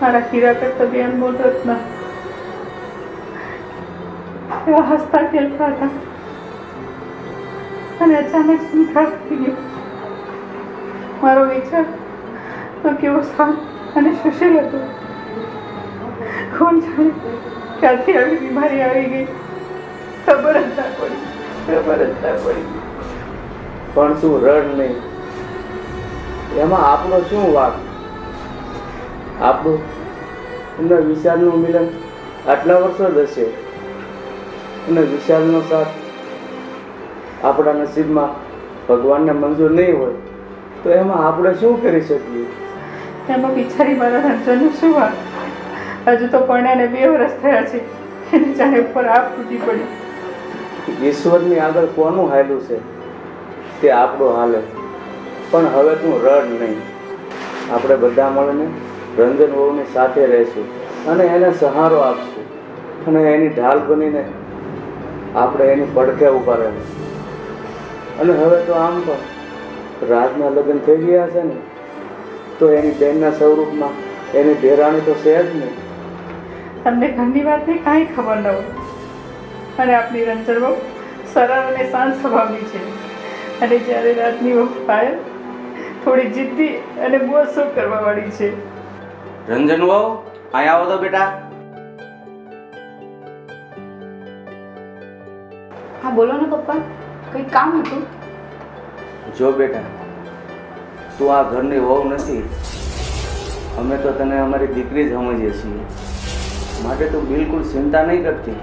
મારા હીરા કરતા બી અનમોલ રત્ન એવા હસતા ખેલતા હતા અને અચાનક સુનકાર થઈ ગયો. મારો વિચાર તો કેવો શાંત અને સુશીલ હતો. કોણ જાણે ક્યાંથી આવી બીમારી આવી ગઈ, ખબર જ ના પડી. પણ તું રડ નહીં. એમાં આપણો શું વાક? આપણું એમના વિશાલનું મિલન આટલા વર્ષો જ હશે અને વિશાલનો સાથ આપણા નસીબમાં ભગવાનને મંજૂર નહીં હોય તો એમાં આપણે શું કરી શકીએ? એમાં બિચારી મારા રંજનનું શું વાત? હજુ તો પરણ્યાને 2 વર્ષ થયા છે. એની જાણે ઉપર આપ તૂટી પડી. ઈશ્વરની આગળ કોનું હાલ્યું છે તે આપણું હાલે. પણ હવે તું રડ નહીં. આપણે બધા મળીને રંજન વહુની સાથે રહીશું અને એને સહારો આપશું અને એની ઢાલ બનીને આપણે એની પડખે ઊભા રહીશું. અને હવે તો આમ પણ રાજના લગ્ન થઈ ગયા છે ને, તો એની બહેનના સ્વરૂપમાં એની દેરાણી તો છે જ નહીં. તમને ઘરની વાતની કાંઈ ખબર ન હોય અને આપણી રંજન બહુ સરળ અને શાંત સ્વભાવની છે. અને જ્યારે રાતની વહુ પાયલ થોડી જિદ્દી અને બહુ શું કરવા વાળી છે. રંજન વહુ અહીંયા આવો તો બેટા. હા બોલો ને પપ્પા, કંઈ કામ હતું? જો બેટા, તું આ ઘરની વહુ નથી. અમે તો તને અમારી દીકરી જ સમજીએ છીએ. માટે તું બિલકુલ ચિંતા નહીં કરતી.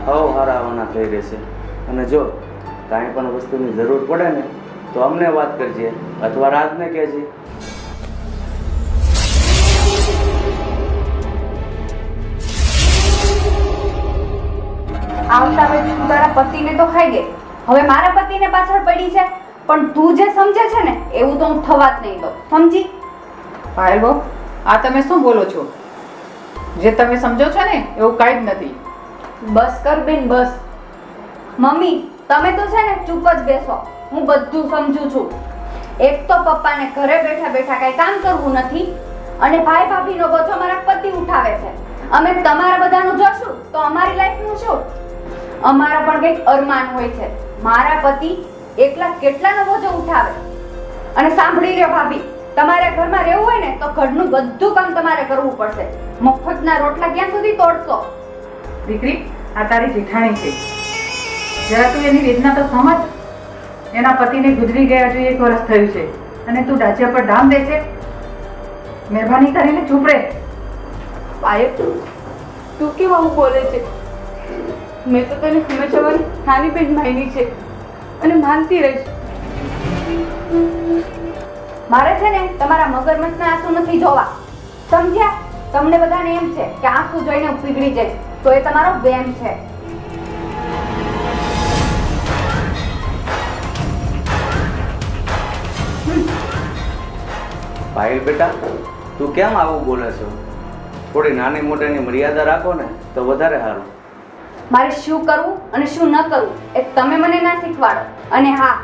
હારાવાના થઈ રહેશે. અને જો કાંઈ પણ વસ્તુની જરૂર પડે ને તો અમને વાત કરજે અથવા રાજને કહેજે. આવતા વેત તું તારા પતિને તો ખાઈ ગઈ, હવે મારા પતિને પાછળ પડી છે. પણ તું જે સમજે છે ને એવું તો હું થવા જ નહીં દઉં, સમજી? પાયલ બહુ, આ તમે શું બોલો છો? જે તમે સમજો છો ને એવું કાંઈ જ નથી. બસ કર બેન, બસ. મમ્મી તમે તો છે ને ચૂપ જ બેસો, હું બધું સમજુ છું. એક તો પપ્પાને ઘરે બેઠા બેઠા કાંઈ કામ કરવું નથી અને ભાઈ ભાભીનો બોજો મારા પતિ ઉઠાવે છે. અમે તમારા બધાનું જોશું તો અમારી લાઈફનું શું? અમારા પણ કંઈક અરમાન હોય છે. મારા પતિ એકલા કેટલાનો બોજો ઉઠાવે? અને સાંભળી લ્યો ભાભી, તમારે ઘરમાં રહેવું હોય ને તો ઘરનું બધું કામ તમારે કરવું પડશે. મફતના રોટલા ક્યાં સુધી તોડશો? દીકરી, આ તારી જેઠાણી છે. જરા તું એની વેદના તો સમજ. એના પતિને ગુજરી ગયા હજુ 1 વર્ષ થયું છે અને તું ડાચિયા પર ડામ દે છે. મહેરબાની કરીને ચૂપ રહે. પાયલ, તું કેમ આવું બોલે છે? મેં તો તને હંમેશા મારી નાની બેન માની છે અને માનતી રહીશ. મારે છે ને તમારા મગરમચ્છના આંસુ નથી જોવા, સમજ્યા? તમને બધાને એમ છે કે આંસુ જોઈને હું પીગળી જઈશ, તો એ તમારો વહેમ છે. પાયલ બેટા, તું કેમ આવું બોલે છો? થોડી નાની મોટીની મર્યાદા રાખો ને તો વધારે સારું. મારે શું કરવું અને શું ન કરવું એ તમે મને ના શીખવાડો. અને હા,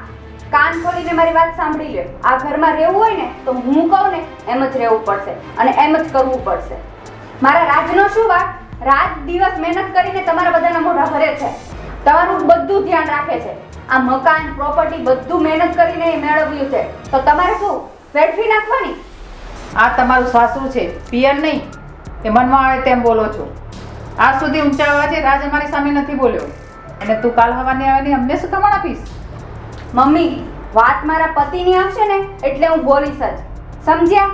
કાન ખોલીને મારી વાત સાંભળી લે. આ ઘરમાં રહેવું હોય ને તો હું કહું ને એમ જ રહેવું પડશે અને એમ જ કરવું પડશે. મારા રાજનો શું વાત? રાત દિવસ મહેનત કરીને તમારા બધાના મોઢા ભરે છે, તમારું બધું ધ્યાન રાખે છે. આ મકાન પ્રોપર્ટી બધું મહેનત કરીને એ મેળવ્યું છે, તો તમારે શું વેડફી નાખવાની? આ તમારું સાસુ છે, પિયર નહીં. એ મનમાં આવે તેમ બોલો છો. આજ સુધી ઊંચા અવાજે રાજ અમારી સામે નથી બોલ્યો અને તું કાલ હવાની આવીને અમને શું કમાણ આપીશ? મમ્મી, વાત મારા પતિની આવશે ને એટલે હું બોલીશ જ, સમજ્યા?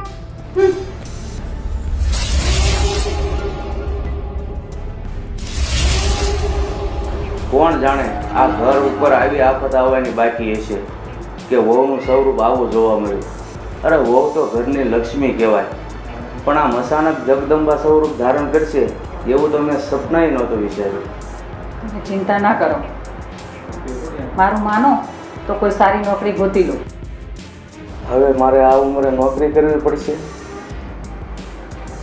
કોણ જાણે આ ઘર ઉપર આવી આફત આવવાની બાકી હશે કે વહુનું સ્વરૂપ આવું જોવા મળ્યું. અરે વહુ તો ઘરની લક્ષ્મી કહેવાય, પણ આ મસાનક જગદંબા સ્વરૂપ ધારણ કરશે એવું તો મેં સપનાય નહોતું વિચાર્યું. તમે ચિંતા ના કરો. મારું માનો તો કોઈ સારી નોકરી ગોતી લો. હવે મારે આ ઉંમરે નોકરી કરવી પડશે.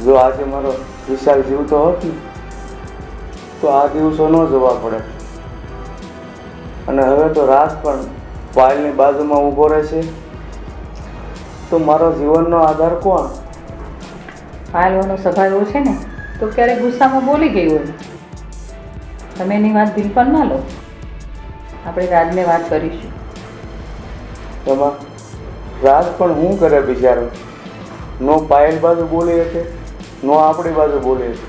જો આજે મારો વિશાલ જીવતો હોત ને તો આ દિવસો ન જોવા પડે. અને હવે તો રાજ પણ પાયલની બાજુમાં ઊભો રહેશે તો મારો જીવનનો આધાર કોણ? પાયલવાનો સ્વભાવ એવો છે ને તો ક્યારેક ગુસ્સામાં બોલી ગઈ હોય. તમે એની વાત દિલ પર ના લો. આપણે રાજને વાત કરીશું. એમાં રાજ પણ શું કરે બિચારો? નો પાયલ બાજુ બોલી હશે, નો આપણી બાજુ બોલી હશે.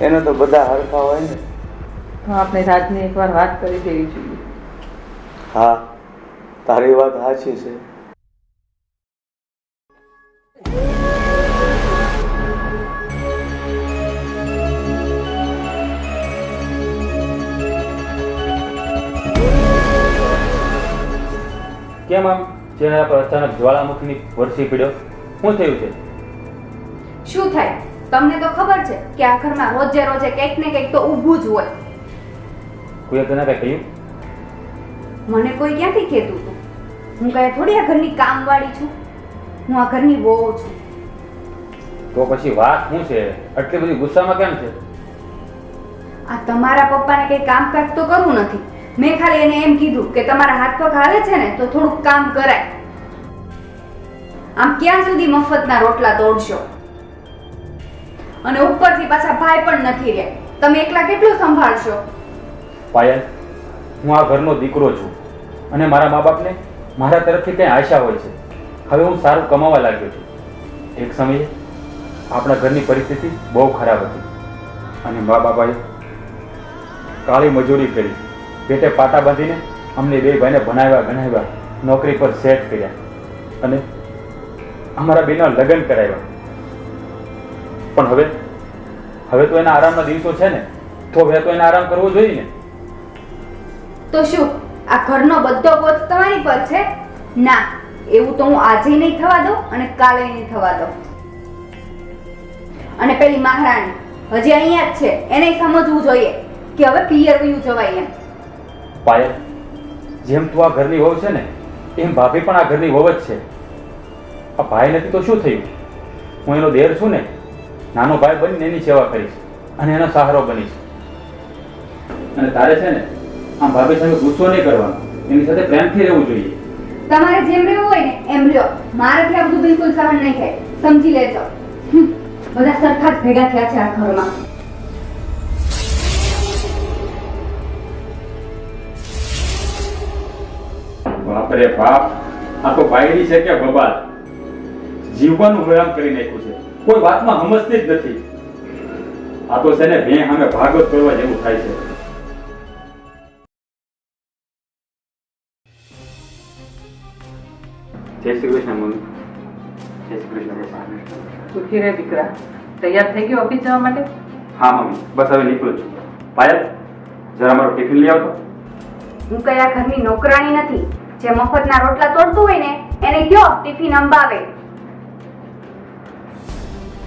એને તો બધા હરખા હોય ને. તો આપણે રાજને એકવાર વાત કરી દેવી જોઈએ. હા, તારી વાત સાચી છે. કેમ આમ ચહેરા પર અચાનક જ્વાળામુખીની વરસી પડ્યો? શું થયું છે? શું થાય? તમને તો ખબર છે કે આ ઘરમાં રોજે રોજે કંઈક ને કંઈક તો ઊભું જ હોય. કોઈએ તને કઈ કહ્યું? મને કોઈ ક્યાંથી કહેતું હતું? હું કઈ થોડી આ ઘરની કામવાળી છું. હું આ ઘરની વહુ છું. તો પછી વાત શું છે? આટલી બધી ગુસ્સામાં કેમ છે? આ તમારા પપ્પાને કંઈ કામકાજ તો કરવું નથી. મેં ખાલી એને એમ કીધું કે તમારા હાથ પગ હાલે છે ને તો થોડુંક કામ કરાય. આમ ક્યાં સુધી મફતના રોટલા તોડશો? અને ઉપરથી પાછા ભાઈ પણ નથી રહ્યા. તમે એકલા કેટલું સંભાળશો? પાયલ, હું આ ઘરનો દીકરો છું અને મારા મા બાપને મારા તરફથી કંઈ આશા હોય છે. હવે હું સારું કમાવા લાગ્યો છું. એક સમયે આપણા ઘરની પરિસ્થિતિ બહુ ખરાબ હતી અને મા બાપાએ કાળી મજૂરી કરી, પેટે પાટા બાંધીને અમને બે ભાઈને ભણાવ્યા ગણાવ્યા, નોકરી પર સેટ કર્યા અને અમારા બેના લગ્ન કરાવ્યા. પણ હવે તો એના આરામના દિવસો છે ને, તો હવે તો એને આરામ કરવો જોઈએ ને. તો શું આ ઘરનો બધો બોજ તમારી પર છે? ના, એવું તો હું આજે નહીં થવા દઉં અને કાલે નહીં થવા દઉં. અને પેલી મહારાણી હજી અહીંયા જ છે, એને સમજવું જોઈએ કે હવે પિયર વયું જવાય એમ. પાયલ, જેમ તું આ ઘરની વહુ છે ને, એમ ભાભી પણ આ ઘરની વહુ જ છે. આ ભાઈ નથી તો શું થયું? હું એનો દેર છું ને, નાનો ભાઈ બનીને એની સેવા કરીશ અને એનો સહારો બનીશ. અને તારે છે ને આમ ભાભી સામે ગુસ્સો નહીં કરવાનો, એની સાથે પ્રેમથી રહેવું જોઈએ. તમારે જેમ રહેવું હોય ને એમ રહ્યો. મારાથી આ બધું બિલકુલ સહન નહીં થાય, સમજી લેજો. બધા સરખા જ ભેગા થયા છે આ ઘરમાં. બાપરે બાપ, આ તો બાયડી છે કે બબાલ? જીવવાનું હરામ કરી નાખ્યું છે. કોઈ વાતમાં સમજતી જ નથી. આ તો છે ને ભેં સામે ભાગવત કરવા જેવું થાય છે. જય શ્રી કૃષ્ણ મમ્મી. જય શ્રી કૃષ્ણ. જય શ્રી કૃષ્ણ. સુખી રે દીકરા. તૈયાર થઈ ગયો ઓફિસ જવા માટે? હા મમ્મી, બસ હવે નીકળું છું. પાયલ, જરા મારો ટિફિન લઈ આવતો. હું કઈ આ ઘરની નોકરાણી નથી. જે મફતના રોટલા તોડતું હોય ને એને કયો ટિફિન અંબાવે.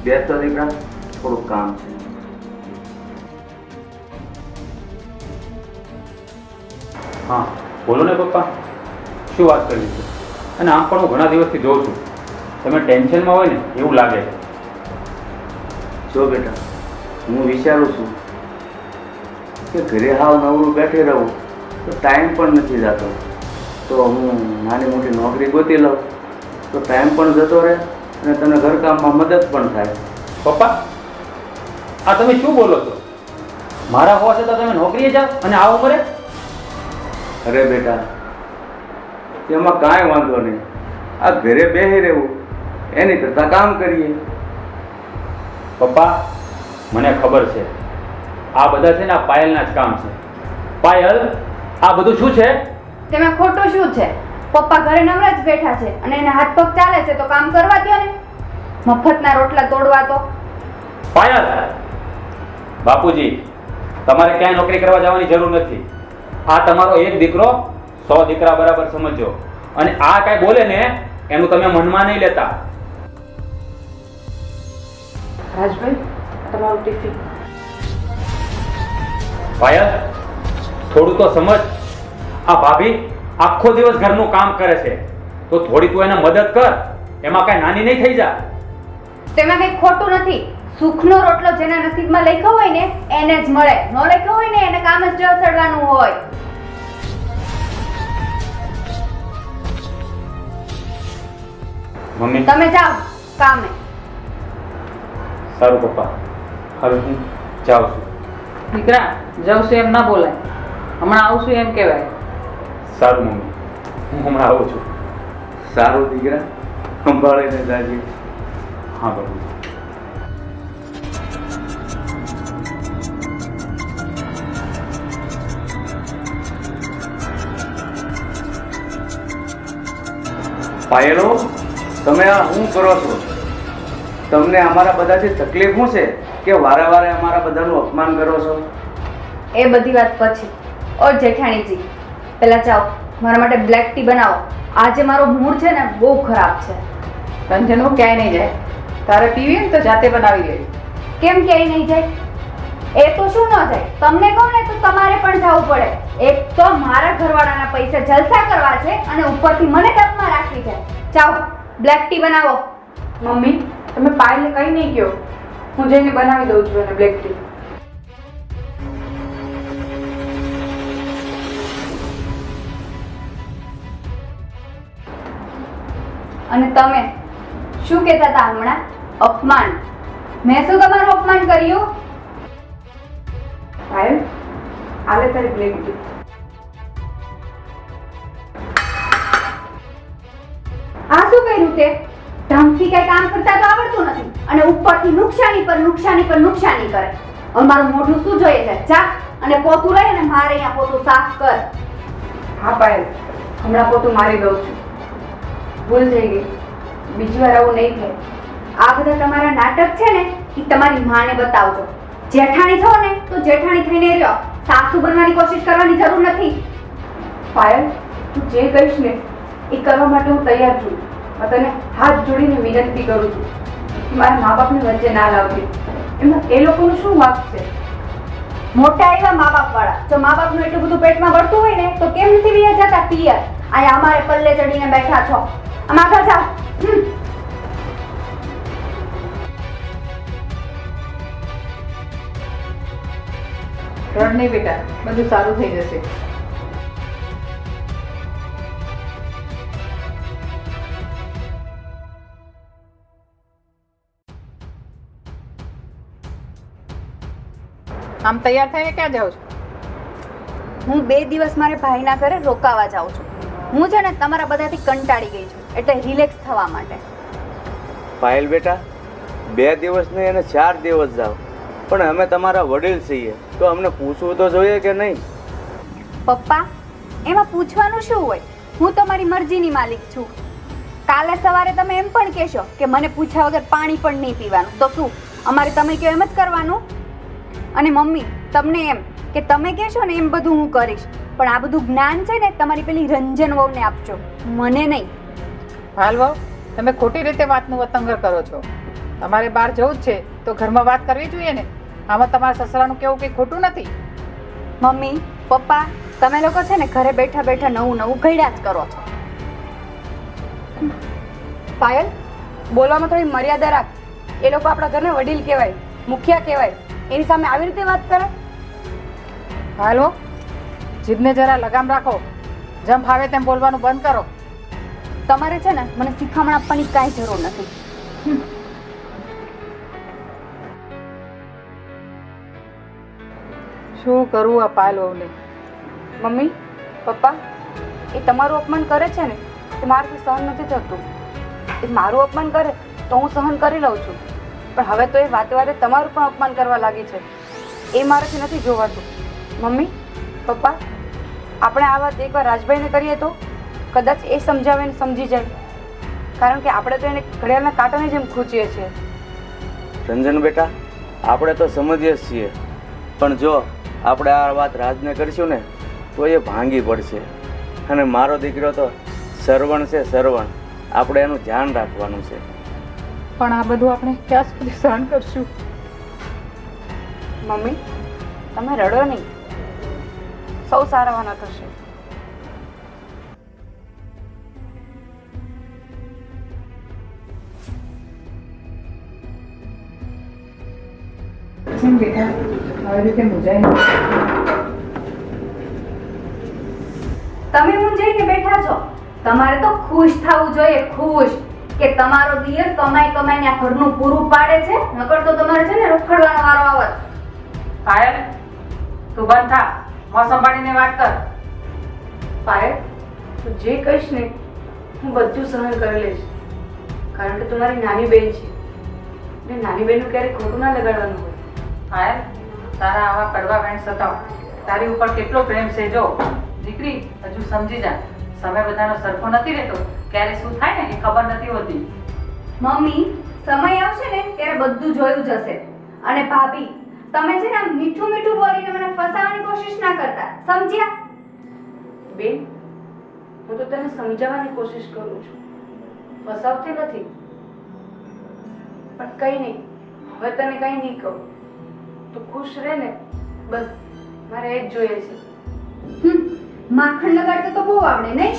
બે તો દીકરા, થોડુંક કામ છે. હા બોલો ને પપ્પા, શું વાત કરવી છે? અને આમ પણ હું ઘણા દિવસથી જોઉં છું તમે ટેન્શનમાં હોય ને એવું લાગે છે. જો બેટા, હું વિચારું છું કે ઘરે હાવ નવરું બેઠી રહું તો ટાઈમ પણ નથી જતો. તો હું નાની મોટી નોકરી ગોતી લઉં તો ટાઈમ પણ જતો રહે અને તને ઘરકામમાં મદદ પણ થાય. પપ્પા, આ તમે શું બોલો છો? મારા હોવા છતાં તમે નોકરીએ જાઓ અને આ ઉંમરે? અરે બેટા, એમાં કાંઈ વાંધો નહીં. આ ઘરે બેસી રહેવું એની કરતાં કામ કરીએ. પપ્પા, મને ખબર છે આ બધા છે ને આ પાયલના જ કામ છે. પાયલ, આ બધું શું છે? તેમાં ખોટું શું છે? પપ્પા ઘરે નવરા જ બેઠા છે અને એના હાથ પગ ચાલે છે તો કામ કરવા દ્યો ને. મફતના રોટલા તોડવા તો. પાયલ, બાપુજી, તમારે ક્યાંય નોકરી કરવા જવાની જરૂર નથી. આ તમારો એક દીકરો 100 દીકરા બરાબર સમજો. અને આ કાંઈ બોલે ને એનું તમે મનમાં નહીં લેતા. રાજભાઈ, તમારું ટિફિન. પાયલ, થોડું તો સમજ. આ ભાભી આખો દિવસ ઘરનું કામ કરે છે તો થોડી તું એને મદદ કર. એમાં કાંઈ નાની નહીં થઈ જા. તેમાં કંઈ ખોટું નથી. સુખનો રોટલો જેના નસીબમાં લખ્યો હોય ને એને જ મળે. ન લખ્યો હોય ને એને કામ જ ચડવાનું હોય. મમ્મી, તમે જાઓ કામે. સારું પપ્પા, હવે હું જાઉં છું. દીકરા, જાઉં છું એમ ના બોલાય, હમણાં આવશું એમ કહેવાય. સારું મમ્મી, હું હમણાં આવું છું. સારું દીકરા, સંભાળીને જાજે. હા બાબુ. પાયલો, તમે આ શું કરો છો? તમને અમારા બધાથી તકલીફ શું છે કે વારે વારે અમારા બધાનું અપમાન કરો છો? એ બધી વાત પછી. ઓ જેઠાણીજી, પહેલા જાઓ મારા માટે બ્લેક ટી બનાવો. આજે મારો મૂડ છે ને બહુ ખરાબ છે. રંજન હું ક્યાંય નહીં જાય, તારે પીવી ને તો જાતે બનાવી લેવી. કેમ ક્યાંય નહીં જાય? એ તો શું ન જાય? તમને કહું ને તો તમારે પણ જવું પડે. એક તો મારા ઘરવાળાના પૈસા જલસા કરવા છે અને ઉપરથી મને ટપમાં રાખવી છે. જાઓ બ્લેક ટી બનાવો. મમ્મી, તમે પાયલને કંઈ નહીં કહો, હું જઈને બનાવી દઉં છું એને બ્લેક ટી. અને તમે શું કહેતા હતા હમણાં? અપમાન? મેં શું તમારું અપમાન કર્યું? પાયલ, આલે તારી બ્લેક ટી. આ શું કર્યું તે? ઢંગથી કઈ કામ કરતા તો આવડતું નથી અને ઉપરથી નુકસાની પર નુકસાની પર નુકસાની કરે. હવે મારું મોઢું શું જોઈએ છે? જા અને પોતું લઈ અને મારે અહીંયા પોતું સાફ કર. હા પાયલ, હમણાં પોતું મારી દઉં છું. ભૂલ થઈ ગઈ, બીજી વાર આવું નહીં થાય. આ બધા તમારા નાટક છે ને એ તમારી માને બતાવજો. જેઠાણી છો ને તો જેઠાણી થઈને રહ્યો. સાસુ બનવાની કોશિશ કરવાની જરૂર નથી. પાયલ, તું જે કહીશ ને એ કરવા માટે હું તૈયાર છું. હું તને હાથ જોડીને વિનંતી કરું છું કે મારા મા બાપને વચ્ચે ના લાવતી. એમાં એ લોકોનું શું વાંક છે? મોટા એવા મા બાપ વાળા. જો મા બાપનું એટલું બધું પેટમાં વળતું હોય ને તો કેમ નથી વિયા જતા પિયર? અહીંયા અમારે પલ્લે ચડીને બેઠા છો. આમ આગળ જાઓ. રડ નહીં બેટા, બધું સારું થઈ જશે. આમ તૈયાર થઈને ક્યાં જાઉં છું? હું 2 દિવસ મારે ભાઈના ઘરે રોકાવા જાઉં છું. હું છે ને તમારા બધાથી કંટાળી ગઈ છું એટલે રિલેક્સ થવા માટે. પાયલ બેટા, 2 દિવસ નહીં અને 4 દિવસ જાઓ, પણ અમે તમારા વડીલ છીએ તો અમને પૂછવું તો જોઈએ કે નહીં? પપ્પા, એમાં પૂછવાનું શું હોય? હું તમારી મરજીની માલિક છું. કાલે સવારે તમે એમ પણ કહેશો કે મને પૂછ્યા વગર પાણી પણ નહીં પીવાનું. તો શું અમારે તમે કહો એમ જ કરવાનું? અને મમ્મી, તમને એમ કે તમે કહેશો ને એમ બધું હું કરીશ, પણ આ બધું જ્ઞાન છે ને તમારી પેલી રંજન વહુને આપજો, મને નહીં. હાલવો, તમે ખોટી રીતે વાતનું વતંગર કરો છો. તમારે બહાર જવું જ છે તો ઘરમાં વાત કરવી જોઈએ ને. આમાં તમારા સસરાનું કેવું કંઈ ખોટું નથી. મમ્મી, પપ્પા, તમે લોકો છે ને ઘરે બેઠા બેઠા નવું નવું ઘડ્યા જ કરો છો. પાયલ, બોલવામાં થોડી મર્યાદા રાખ. એ લોકો આપણા ઘરના વડીલ કહેવાય, મુખિયા કહેવાય, એની સામે આવી રીતે વાત કરે? હાલો, જીભને જરા લગામ રાખો. જેમ ફાવે તેમ બોલવાનું બંધ કરો. તમારે છે ને મને શિખામણ આપવાની કાંઈ જરૂર નથી. શું કરવું આ પાયલ વહુને? મમ્મી, પપ્પા, એ તમારું અપમાન કરે છે ને એ મારાથી સહન નથી થતું. એ મારું અપમાન કરે તો હું સહન કરી લઉં છું, પણ હવે તો એ વાતે વાતે તમારું પણ અપમાન કરવા લાગી છે. એ મારાથી નથી જોવાતું. મમ્મી, પપ્પા, આપણે આ વાત એકવાર રાજભાઈને કરીએ તો કદાચ એ સમજાવે ને સમજી જાય, કારણ કે આપણે તો એને ઘડિયાળના કાંટાની જેમ ખૂંચીએ છીએ. રંજન બેટા, આપણે તો સમજીએ જ છીએ, પણ જો આપણે આ વાત રાજને કરીશું ને તો એ ભાંગી પડશે. અને મારો દીકરો તો સરવણ છે, સરવણ. આપણે એનું ધ્યાન રાખવાનું છે. પણ આ બધું આપણે ક્યાં સુધી સહન કરશું? મમ્મી, તમે રડો નહીં, સૌ સારાવાના થશે. બેટા, આવી રીતે મુજાય. તમે મૂંઝાઈને બેઠા છો. તમારે તો ખુશ થવું જોઈએ, ખુશ. કે તમારો દિયર કમાઈ કમાઈને આ ઘરનું પૂરું પાડે છે, નકર તો તમારે છે ને રખડવાનો વારો આવત. પાયલ, તું બંધ થા, મોં સંભાળીને વાત કર. પાયલ, તું જે કહીશ ને હું બધું સહન કરી લઈશ, કારણ કે તું મારી નાની બેન છે ને નાની બેનનું ક્યારેય ખોટું ના લગાડવાનું હોય. પાયલ, તારા આવા કડવા વેણ સતાવ, તારી ઉપર કેટલો પ્રેમ છે જો. દીકરી, હજુ સમજી જા, સમય બધાનો સરખો નથી રહેતો, ક્યારે શું થાય ને એ ખબર નથી હોતી. મમ્મી, સમય આવશે ને ત્યારે બધું જોયું જશે. અને ભાભી, તમે છે ને આમ મીઠું મીઠું બોલીને મને ફસાવવાની કોશિશ ના કરતા, સમજ્યા? બેન, હું તો તને સમજાવવાની કોશિશ કરું છું, ફસાવતી નથી. પણ કંઈ નહીં, હવે તને કંઈ નહીં કહું, તું ખુશ રહે ને, બસ મારે એ જ જોઈએ છે. માખણ લગાડતા તો બહુ આવડે નહીં?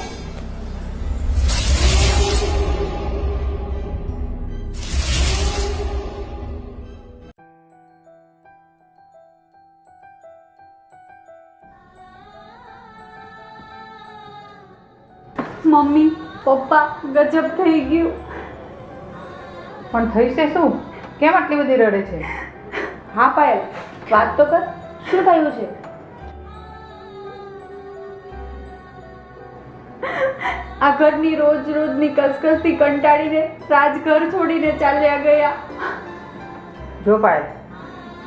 મમ્મી, પપ્પા, ગજબ થઈ ગયું. પણ થઈ છે શું? કેમ આટલી બધી રડે છે? હા પાયલ, વાત તો કર, શું થયું છે? આ ઘરની રોજ રોજની કસકસથી કંટાળીને રાજ ઘર છોડીને ચાલ્યા ગયા. જો પાયલ,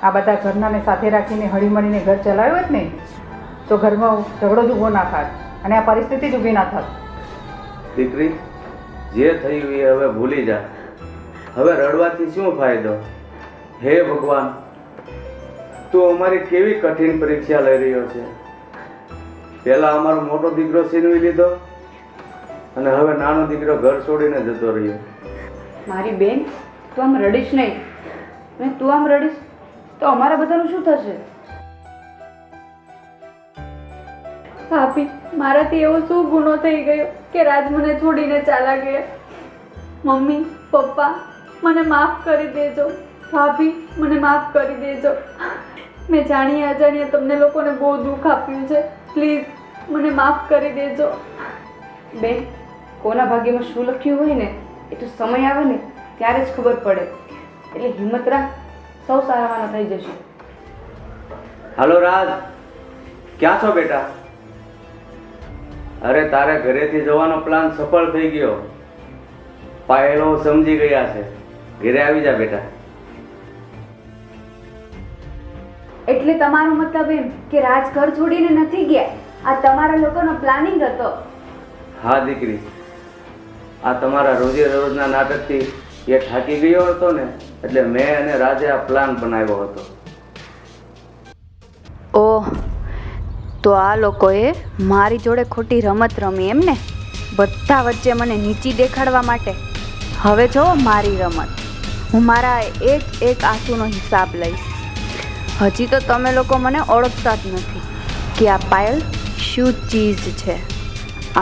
આ બધા ઘરનાને સાથે રાખીને હળીમળીને ઘર ચલાવ્યું જ નહીં તો ઘરમાં ઝઘડો જ ઊભો ના થાત અને આ પરિસ્થિતિ જ ઊભી ના થાત. દીકરી, જે થયું એ હવે ભૂલી જા. હવે રડવાથી શું ફાયદો? હે ભગવાન, તું અમારી કેવી કઠિન પરીક્ષા લઈ રહ્યો છે. પહેલા અમારો મોટો દીકરો છીનવી લીધો અને હવે નાનો દીકરો ઘર છોડીને જતો રહ્યો. મારી બેન, તું આમ રડીશ નહીં, અને તું આમ રડીશ તો અમારા બધાનું શું થશે? ભાભી, મારાથી એવો શું ગુનો થઈ ગયો કે રાજ મને છોડીને ચાલા ગયા? મમ્મી, પપ્પા, મને માફ કરી દેજો. ભાભી, મને માફ કરી દેજો. મેં જાણીએ અજાણ્યા તમને લોકોને બહુ દુઃખ આપ્યું છે. પ્લીઝ મને માફ કરી દેજો. બેન, કોના ભાગ્યમાં શું લખ્યું હોય ને એ તો સમય આવે ને ત્યારે જ ખબર પડે. એટલે હિંમત રાખ, સૌ સારાવાના થઈ જશે. હાલો રાજ, ક્યાં છો બેટા? અરે, તારે ઘરેથી જવાનો પ્લાન સફળ થઈ ગયો. પાયલો સમજી ગયા છે. ઘરે આવી જા બેટા. એટલે તમારો મતલબ એમ કે રાજ ઘર છોડીને નથી ગયા, આ તમારા લોકોનો પ્લાનિંગ હતો? હા દીકરી, આ તમારા રોજે રોજના નાટકથી એ થાકી ગયો હતો ને, એટલે મેં અને રાજે આ પ્લાન બનાવ્યો હતો. ઓહ, તો આ લોકોએ મારી જોડે ખોટી રમત રમી એમ ને? બધા વચ્ચે મને નીચી દેખાડવા માટે. હવે જો મારી રમત, હું મારા એક એક આંસુનો હિસાબ લઈશ. હજી તો તમે લોકો મને ઓળખતા જ નથી કે આ પાયલ શું ચીજ છે.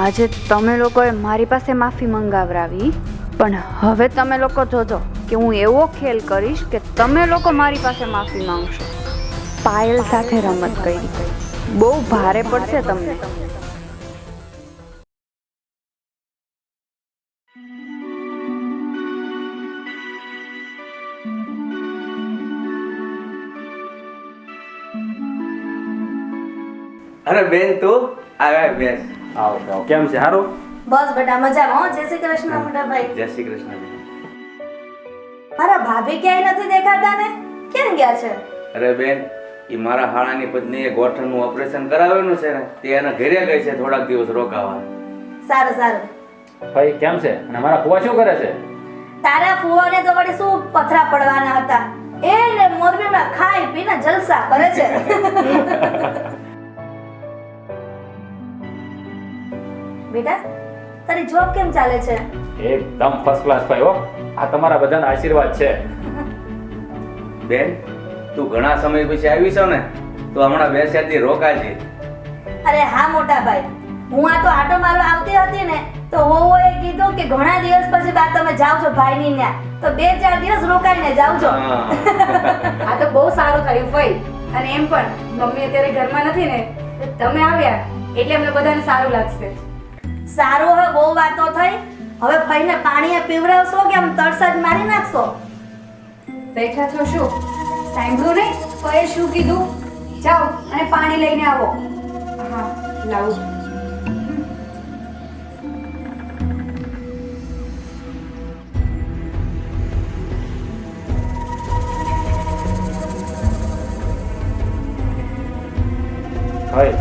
આજે તમે લોકોએ મારી પાસે માફી મંગાવરાવી, પણ હવે તમે લોકો જોજો કે હું એવો ખેલ કરીશ કે તમે લોકો મારી પાસે માફી માંગશો. પાયલ સાથે રમત કરી, બહુ ભારે પડશે તમને. અરે બેન, તું આવ્યા બેસ. આવો આવો. કેમ છે? સારું? બસ બેટા મજામાં હો. જય શ્રી કૃષ્ણ મોટા ભાઈ. જય શ્રી કૃષ્ણ. મારા ભાભી ક્યાંય નથી દેખાતા ને, ક્યાં ગયા છે? અરે બેન, એ મારા હાળાની પત્નીએ ગોઠણનું ઓપરેશન કરાવેલું છે ને, તે એના ઘરે ગઈ છે થોડાક દિવસ રોકાવા. સારું સારું. ભાઈ કેમ છે? અને મારા ફુવા શું કરે છે? તારા ફુવાને તો વળી શું પથરા પડવાના હતા, એ ને મોરબીમાં ખાઈ પીને જલસા કરે છે. બેટા, તારી જોબ કેમ ચાલે છે? એકદમ ફર્સ્ટ ક્લાસ ભાઈ હો. આ તમારા બધાના આશીર્વાદ છે. બેન, તું ઘણા સમય પછી આવી છો ને, તો હમણાં બે સાથી રોકાજે. અરે હા મોટા ભાઈ, હું આ તો આટો મારવા આવતી હતી ને, તો વહુએ કીધું કે ઘણા દિવસ પછી બા તમે જાવ છો ભાઈની ત્યાં, તો 2-4 દિવસ રોકાઈને જાવ છો. આ તો બહુ સારું થયું ભાઈ. અને એમ પણ મમ્મી અત્યારે ઘરમાં નથી ને, તો તમે આવ્યા એટલે અમને બધાને સારું લાગશે. સારું, હવે બહુ વાતો થઈ. હવે ભાઈને પાણી પીવડાવશો કે આમ તરસાદ મારી નાખશો? બેઠા છો શું સાંભળ્યું નહીં તો એ શું કીધું? જાઓ અને પાણી લઈને આવો. હા લાવું. હાય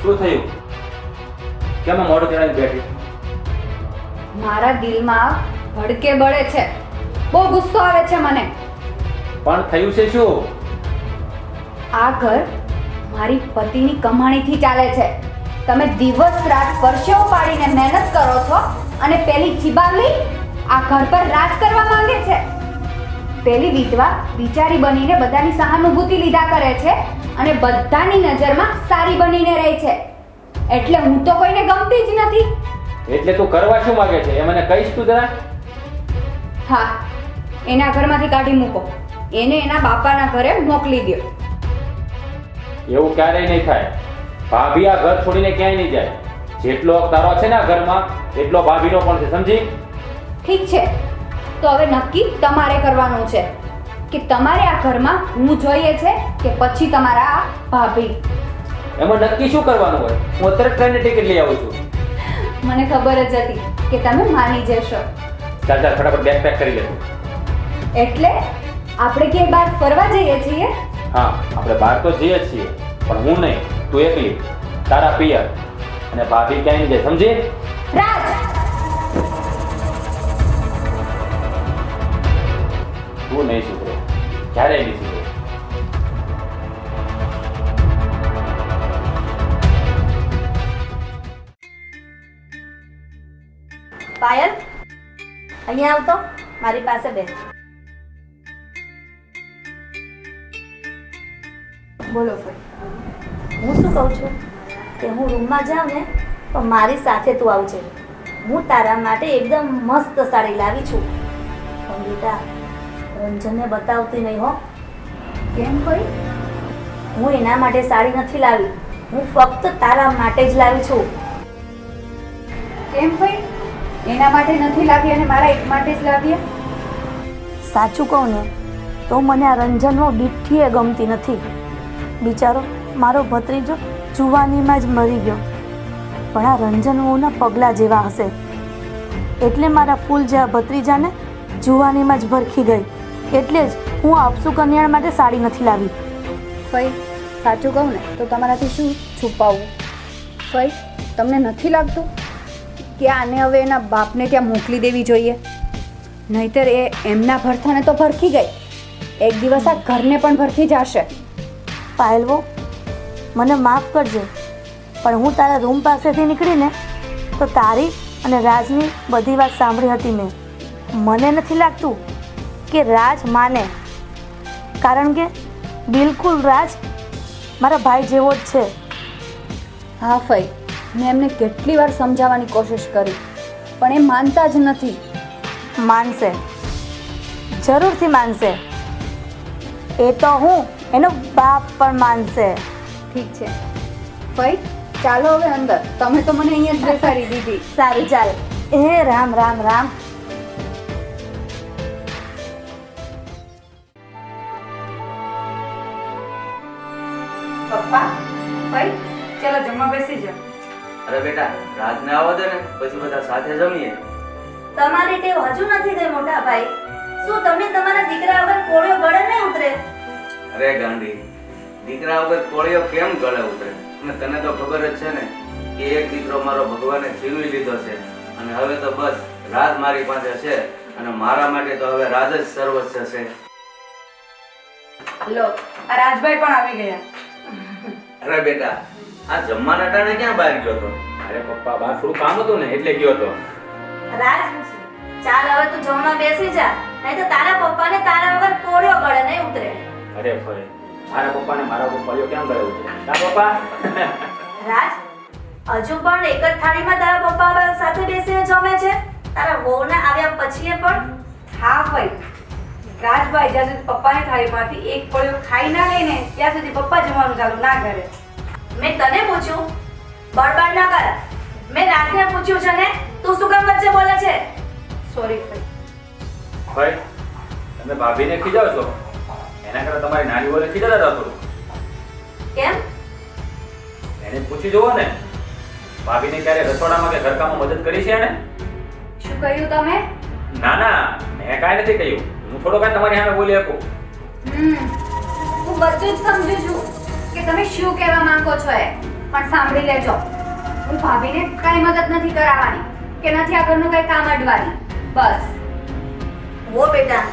શું થયું? કેમ આ મોઢું ચડાવીને બેઠી? મારા દિલમાં ભડકે બળે છે. બહુ ગુસ્સો આવે છે મને. પણ થયું છે શું? આ ઘર મારી પતિની કમાણીથી ચાલે છે. તમે દિવસ રાત પરસેવો પાડીને મહેનત કરો છો અને પેલી ચીબાવલી આ ઘર પર રાજ કરવા માંગે છે. પેલી વિધવા બિચારી બનીને બધાની સહાનુભૂતિ લીધા કરે છે અને બધાની નજરમાં સારી બનીને રહે છે. એટલે હું તો કોઈને ગમતી જ નથી. એટલે તું કરવા શું માંગે છે એ મને કહીશ તું જરા? હા, એના ઘરમાંથી કાઢી મૂકો. એને એના બાપાના ઘરે મોકલી દો. એવું ક્યારેય નહીં થાય. ભાભી આ ઘર છોડીને ક્યાંય નહીં જાય. જેટલો હક તારો છે ને આ ઘરમાં એટલો ભાભીનો પણ છે, સમજી? ઠીક છે, તો હવે નક્કી તમારે કરવાનું છે કે તમારે આ ઘરમાં હું જોઈએ છે કે પછી તમારા આ ભાભી. એમાં નક્કી શું કરવાનું હોય? હું અત્યારે ટ્રેનની ટિકિટ લઈ આવું છું. મને ખબર જ હતી કે તમે માની જશો. ચાલ ચાલ ફટાફટ બેગ પેક કરી લે. એટલે આપણે ક્યાંય બહાર ફરવા જઈએ છીએ? હા, આપણે બહાર તો જઈએ જ છીએ, પણ હું નહીં, તું એકલી, તારા પિયર અને ભાભી ક્યાંય નહીં જાય, સમજી? રાજ, તું નહીં સુધરે, ક્યારેય નહીં સુધરે. પાયલ, અહીંયા આવતો, મારી પાસે બેસ. બોલો ભાઈ. હું શું કહું છું કે હું રૂમમાં જાઉં ને તો મારી સાથે તું આવજે. હું તારા માટે એકદમ મસ્ત સાડી લાવી છું. પણ બેટા, રંજનને બતાવતી નહીં હો. કેમ ભાઈ? હું એના માટે સાડી નથી લાવી, હું ફક્ત તારા માટે જ લાવી છું. કેમ ભાઈ? એના માટે નથી લાવી અને મારા એક માટે જ લાવી? સાચું કહું ને તો મને આ રંજનનો દીઠીએ ગમતી નથી. બિચારો મારો ભત્રીજો જુવાનીમાં જ મરી ગયો, પણ આ રંજનવહુના પગલાં જેવા હશે એટલે મારા ફૂલ જેવા ભત્રીજાને જુવાનીમાં જ ભરખી ગઈ. એટલે જ હું આપસુ કન્યાણ માટે સાડી નથી લાવી. ભાઈ, સાચું કહું ને તો તમારાથી શું છુપાવવું? ભાઈ, તમને નથી લાગતું કે આને હવે એના બાપને ત્યાં મોકલી દેવી જોઈએ? નહીતર એ એમના ભરથાને તો ભરખી ગઈ, એક દિવસ આ ઘરને પણ ભરખી જશે. પાયલવો, મને માફ કરજે, પણ હું તારા રૂમ પાસેથી નીકળીને તો તારી અને રાજની બધી વાત સાંભળી હતી મેં. મને નથી લાગતું કે રાજ માને, કારણ કે બિલકુલ રાજ મારા ભાઈ જેવો જ છે. હા ભાઈ, મેં એમને કેટલી વાર સમજાવવાની કોશિશ કરી પણ એ માનતા જ નથી. માનશે, જરૂરથી માનશે. એ તો હું એનો બાપ પણ માનશે. ઠીક છે ભાઈ, ચાલો હવે અંદર. તમે તો મને અહીંયા જ બેસાડી દીધી. સારું, ચાલ. એ રામ રામ રામ. પપ્પા, ભાઈ, ચાલો જમવા બેસી જાઓ. અરે બેટા, રાજને આવવા દે ને, પછી બધા સાથે જમીએ. તમારી ટેવ હજુ નથી ગઈ મોટા ભાઈ. શું તમને તમારા દીકરા વગર કોળિયો ગળે નહીં ઉતરે? અરે ગાંડી, દીકરા વગર કોળિયો કેમ ગળે ઉતરે? અને તને તો ખબર જ છે ને કે એક દીકરો મારો ભગવાને છીનવી લીધો છે અને હવે તો બસ રાજ મારી પાસે છે અને મારા માટે તો હવે રાજ જ સર્વસ્વ છે. લો આ રાજભાઈ પણ આવી ગયા. અરે બેટા, આ જમવાના ટાણે ક્યાં બહાર ગયો તો? અરે પપ્પા બહાર થોડું કામ હતું ને એટલે ગયો હતો. રાજ, ચાલ હવે તું જમવા બેસી જા, નહીં તો તારા પપ્પાને તારા વગર કોળિયો ગળે નહીં ઉતરે. અરે ભાઈ, મારા પપ્પાને મારા ઉપર પડ્યો કેમ કરે છે? કા પપ્પા? રાજ, હજુ પણ એક જ થાળીમાં તારા પપ્પા સાથે બેસીને જમે છે? તારા વહુને આવ્યા પછી પણ? હા ભાઈ, રાજભાઈ જ્યાં સુધી પપ્પાની થાળીમાંથી એક કોળિયો ખાઈ ના લઈને ત્યાં સુધી પપ્પા જમવાનું ચાલુ ના કરે. મેં તને પૂછ્યું, બળબડ ના કર. મેં રાજને પૂછ્યું છે ને, તું શું કામ વચ્ચે બોલે છે? સોરી ભાઈ. ભાઈ, તમે ભાભીને ખીજાવ છો એના કરતા તમારી નાની વોલે ખીજાતા હતા થોડું. કેમ? એને પૂછી જુઓ ને, ભાભીને ક્યારે રસોડામાં કે ઘરકામમાં મદદ કરી છે એને? શું કહ્યું તમે? ના ના, મેં કાંઈ નથી કહ્યું. હું થોડો કાંઈ તમારી સામે બોલી શકું. હું બધું જ સમજુ છું કે તમે શું કહેવા માંગો છો એ, પણ સાંભળી લેજો. હું ભાભીને કાંઈ મદદ નથી કરાવવાની કે નથી આ ઘરનું કંઈ કામ અડવાની. બસ. વો બેટા,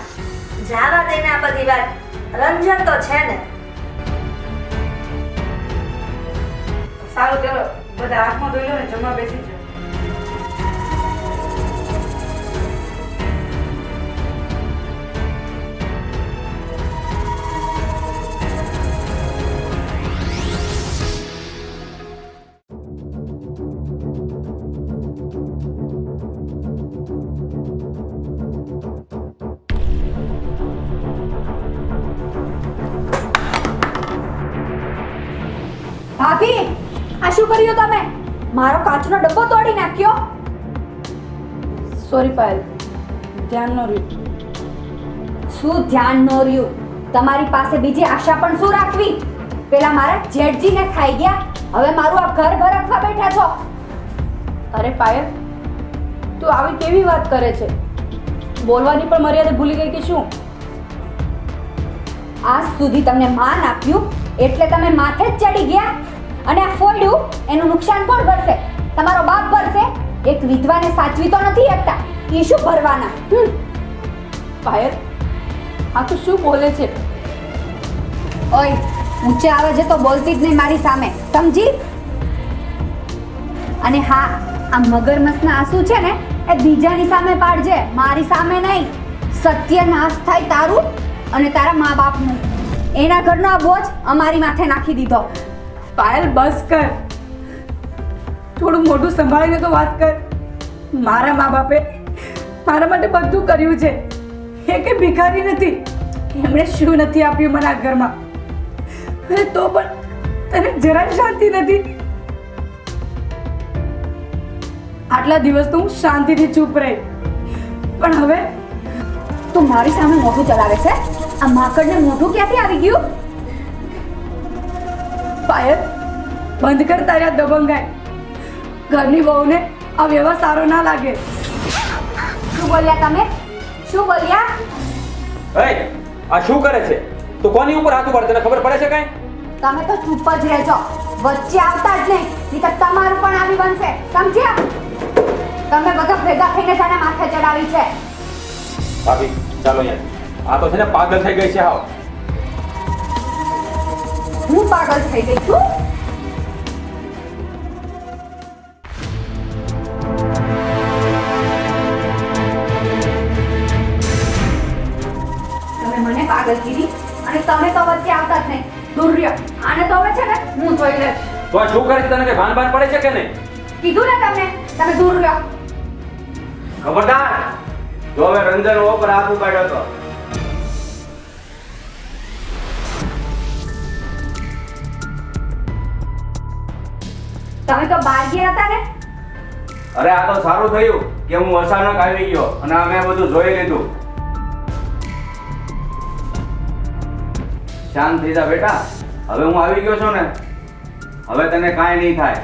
જાવા દે ને આ બધી વાત. રંજન તો છે ને. સારું ચલો બધા હાથમાં ધોઈ લો ને જમવા બેસી જાઓ. ભાભી, આ શું કર્યું તમે? મારો કાચનો ડબ્બો તોડી નાખ્યો. સોરી પાયલ, ધ્યાન ન રહ્યું. શું ધ્યાન ન રહ્યું? તમારી પાસે બીજી આશા પણ શું રાખવી? પેલા મારા જેઠજીને ખાઈ ગયા, હવે મારું આ ઘર ભરખવા બેઠા છો. અરે પાયલ, તું આવી કેવી વાત કરે છે? બોલવાની પણ મર્યાદા ભૂલી ગઈ કે શું? આજ સુધી તમને માન આપ્યું એટલે તમે માથે જ ચડી ગયા, અને આ ફોડ્યું એનું નુકસાન કોણ ભરશે? તમારો બાપ ભરશે. એક વિધવાને સાચવી તો નથી શકતા, એ શું ભરવાના? પાયલ, આ તું શું બોલે છે? ઓય, ઊંચે અવાજે તો બોલતી જ નહીં મારી સામે, સમજી? અને હા, આ મગરમચ્છના આંસુ છે ને એ બીજાની સામે પાડજે, મારી સામે નહીં. સત્યનાશ થાય તારું અને તારા મા બાપનું. એના ઘરનો આ બોજ અમારી માથે નાખી દીધો. પાયલ બસ કર, થોડું મોઢું સંભાળીને તો વાત કર. મારા મા બાપે મારા માટે બધું કર્યું છે. એ કે ભિખારી નથી, એમણે શું નથી આપ્યું મને આ ઘરમાં. અને તો પણ તને જરા શાંતિ નથી. આટલા દિવસ તો હું શાંતિથી ચૂપ રહી, પણ હવે તું મારી સામે મોઢું ચલાવે છે? આ માકડને મોઢું ક્યાંથી આવી ગયું? પાયલ, બંધ કર તારી આ દબંગાઈ. ઘરની વહુને આ વ્યવહાર સારો ના લાગે. શું બોલ્યા તમે? શું બોલ્યા? એય, આ શું કરે છે? તું કોની ઉપર હાથ ઉપાડે? તને ખબર પડે છે કાંઈ? તમે તો ચૂપ જ રહેજો, વચ્ચે આવતા જ નહીં, નહીં તો તમારું પણ આવી બનશે, સમજ્યા? તમે બધા ભેગા થઈને જાણે માથે ચડાવી છે. ભાભી ચાલો યાર, આ તો છે ને પાગલ થઈ ગઈ છે. હાવ હું પાગલ થઈ ગઈ છું? તમે મને પાગલ કીધી અને તમે તો વચ્ચે આવતા જ નહીં. દૂર રહ્યો. આને તો હવે છે ને હું જોઈ લઈશ. તો આ શું કરે છે? તને કઈ ભાન ભાન પડે છે કે નહીં? કીધું ને તમને, તમે દૂર રહ્યો. ખબરદાર, જો હવે રંજન ઉપર હાથ ઉપાડ્યો તો તમે તો બહાર ગયા હતા ને? અરે આ તો સારું થયું કે હું અચાનક આવી ગયો અને અમે બધું જોઈ લીધું. શાંત થઈ જા બેટા, હવે હું આવી ગયો છું ને, હવે તને કાંઈ નહીં થાય.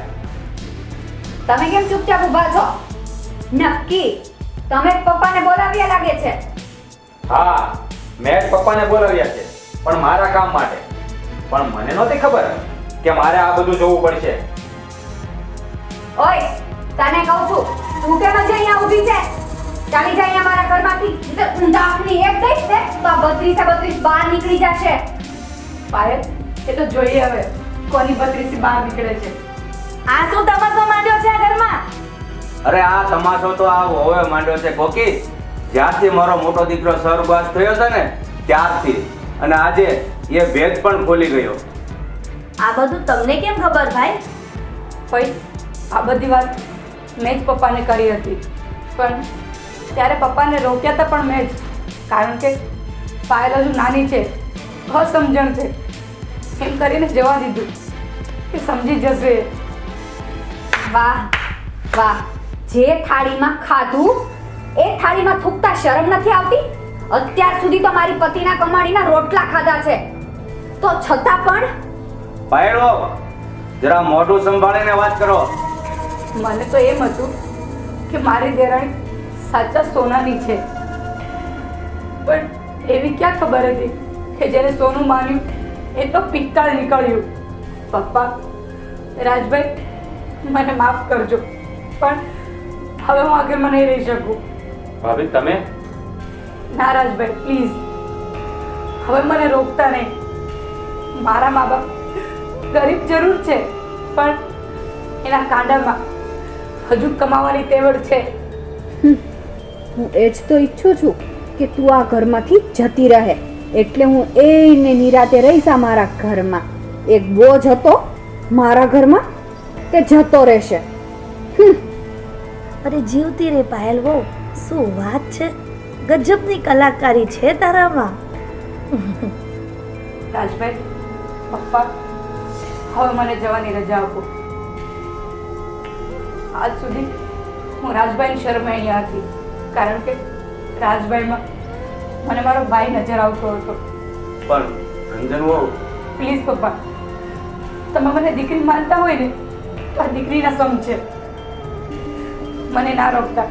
તમે કેમ ચૂપચાપ ઊભા છો? નક્કી તમે જ પપ્પાને બોલાવ્યા લાગે છે. હા, મેં જ પપ્પાને બોલાવ્યા છે, પણ મારા કામ માટે. પણ મને નહોતી ખબર કે મારે આ બધું જોવું પડશે. ઓય તને કહું છું તું કેમ જ અહીંયા ઊભી છે ચાલી જા અહીંયા મારા ઘરમાંથી એટલે ઊંધાની એક દઈશ ને તો આ 32 બહાર નીકળી જશે. પાયલ એ તો જોઈએ હવે કોની 32 બહાર નીકળે છે. આ શું તમાશો માંડ્યો છે આ ઘરમાં? અરે આ તમાશો તો આ હવે માંડ્યો છે કોકી. જ્યારથી મારો મોટો દીકરો સ્વર્ગવાસ થયો છે ને ત્યારથી, અને આજે એ ભેદ પણ ખોલી ગયો. આ બધું તમને કેમ ખબર ભાઈ? ભાઈ આ બધી વાત મેં જ પપ્પાને કરી હતી, પણ ત્યારે પપ્પાને રોક્યા હતા પણ મેં જ, કારણ કે પાયલ હજુ નાની છે, અસમજણ છે, એમ કરીને જવા દીધું કે સમજી જશે. વાહ વાહ, જે થાળીમાં ખાધું એ થાળીમાં થૂકતા શરમ નથી આવતી? અત્યાર સુધી તો મારી પતિના કમાણીના રોટલા ખાધા છે, તો છતાં પણ પાયલો જરા મોઢું સંભાળીને વાત કરો. મને તો એમ હતું કે મારી દેરાણી સાચા સોનાની છે, પણ એવી ક્યાં ખબર હતી કે જેને સોનું માન્યું એ તો પિત્તળ નીકળ્યું. પપ્પા, રાજભાઈ મને માફ કરજો, પણ હવે હું આ ઘરમાં નહીં રહી શકું. ભાભી તમે ના રાજભાઈ પ્લીઝ, હવે મને રોકતા નહીં. મારા મા બાપ ગરીબ જરૂર છે, પણ એના કાંડામાં હજુ કમાવાની તેવડ છે. હું એ જ તો ઈચ્છું છું કે તું આ ઘરમાંથી જતી રહે, એટલે હું એને નિરાતે રહીશ આ મારા ઘરમાં. એક બોજ હતો મારા ઘરમાં, તે જતો રહેશે. અરે જીવતી રે પાયલ વહુ, શું વાત છે, ગજબની કલાકારી છે તારામાં. રાજભાઈ, પપ્પા, હવે મને જવાની રજા આપો. આજ સુધી હું રાજભાઈની શરમે અહીંયા હતી, કારણ કે રાજભાઈમાં મને મારો ભાઈ નજર આવતો હતો. પણ રંજન વહુ, પ્લીઝ પપ્પા, તમે મને દીકરી માનતા હોય ને તો આ દીકરીના સમ છે, મને ના રોકતા.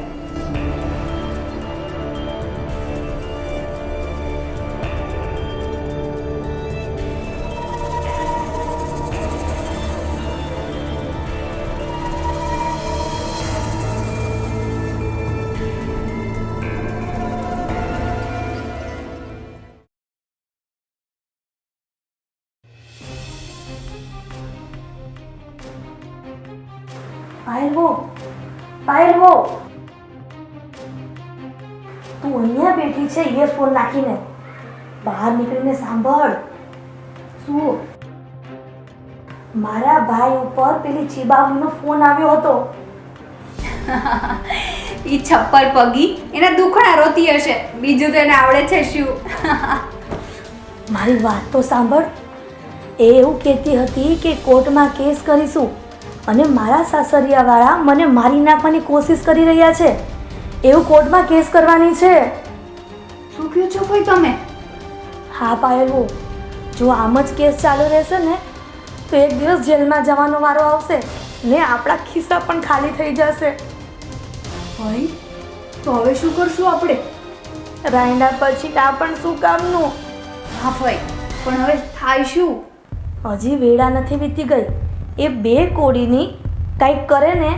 પાયલ વહુ, પાયલ વહુ, તું અહીંયા બેઠી છે ઇયરફોન નાખીને, બહાર નીકળીને સાંભળ. શું? મારા ભાઈ ઉપર પેલી ચીબાવલીનો ફોન આવ્યો હતો. ઈ છપ્પર પગી એના દુખણા રોતી હશે, બીજું તો એને આવડે છે શું? મારી વાત તો સાંભળ. એ એવું કહેતી હતી કે કોર્ટમાં કેસ કરીશું અને મારા સાસરિયાવાળા મને મારી નાખવાની કોશિશ કરી રહ્યા છે, એવું કોર્ટમાં કેસ કરવાની છે. શું કહો છો ભાઈ તમે? હા પાયલ વહુ, જો આમ જ કેસ ચાલુ રહેશે ને તો એક દિવસ જેલમાં જવાનો વારો આવશે ને આપણા ખિસ્સા પણ ખાલી થઈ જશે. ભાઈ તો હવે શું કરશું આપણે? રાયડા પછી આ પણ શું કામનું? હા ભાઈ, પણ હવે થાય શું? હજી વેળા નથી વીતી ગઈ. એ બે કોડીની કંઈક કરે ને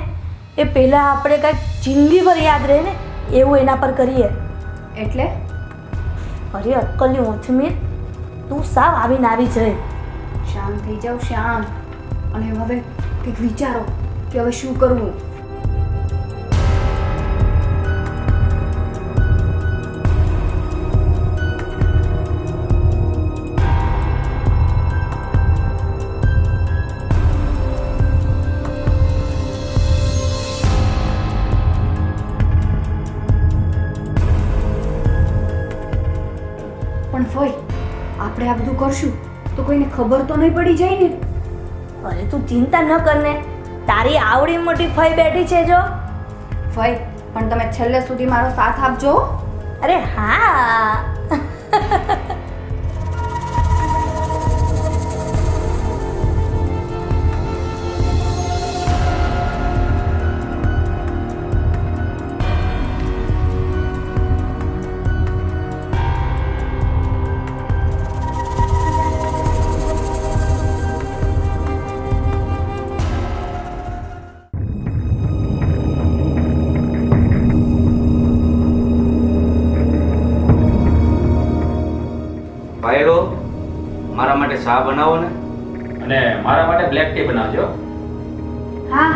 એ પહેલાં આપણે કંઈક જિંદગીભર યાદ રહે ને એવું એના પર કરીએ. એટલે? અરે અક્કલ્યું ઓછમીર, તું સાવ આવીને આવી જ રહી. શાંત થઈ જાવ શાંત, અને હવે કંઈક વિચારો કે હવે શું કરવું. પણ ફોઈ, આપણે આ બધું કરશું તો કોઈને ખબર તો નહીં પડી જાય ને? અરે તું ચિંતા ન કરને, તારી આવડી મોટી ફઈ બેઠી છે જો. ફોઈ, પણ તમે છેલ્લે સુધી મારો સાથ આપજો. અરે હા. ભાઈરો મારા માટે ચા બનાવો ને. અને મારા માટે બ્લેક ટી બનાવજો. હા,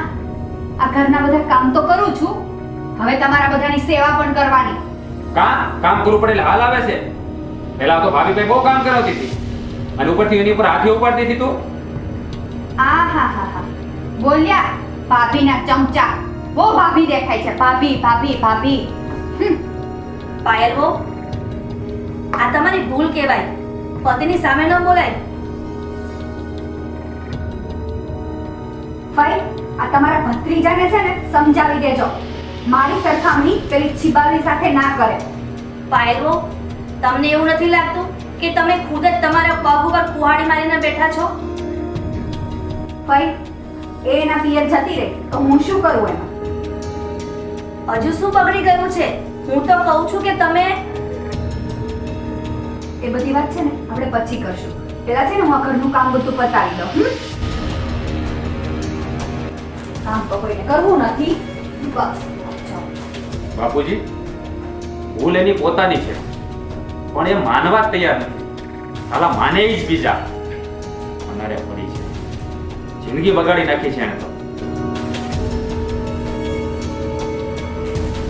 આ ઘરના બધા કામ તો કરું છું, હવે તમારા બધાની સેવા પણ કરવાની. કામ કરવું પડે એટલે હાલ આવે છે. પહેલા તો ભાભી ભાઈ બહુ કામ કરાવતી હતી અને ઉપરથી એની ઉપર હાથી ઉપાડતી હતી તું. આ હા હા હા બોલ્યા ભાભીના ચમચા. બહુ ભાભી દેખાય છે, ભાભી ભાભી ભાભી. પાયલ હો, આ તમારી ભૂલ કહેવાય. પતિની સામે ન બોલાય. ભાઈ, આ તમારા ભત્રીજાને છે ને સમજાવી દેજો, મારી સરખામણી પેલી છીબાલી સાથે ના કરે. પાયલ હો, તમને એવું નથી લાગતું કે તમે ખુદ જ તમારા પગ ઉપર કુહાડી મારીને બેઠા છો? ભાઈ, એ એના પિયર જતી રહે તો હું શું કરું એમાં? હજુ શું બગડી ગયું છે? હું તો કહું છું કે તમે એ બધી વાત છે ને આપણે પછી કરશું. પેલા છે ને હું આ ઘરનું કામ બધું પતાવી દઉં. કામ તો કોઈને કરવું નથી. બસ જાઓ. બાપુજી, ભૂલ એની પોતાની છે પણ એ માનવા જ તૈયાર નથી. સાલા માને જ બીજા. અનારે પડી છે, જિંદગી બગાડી નાખી છે એને તો.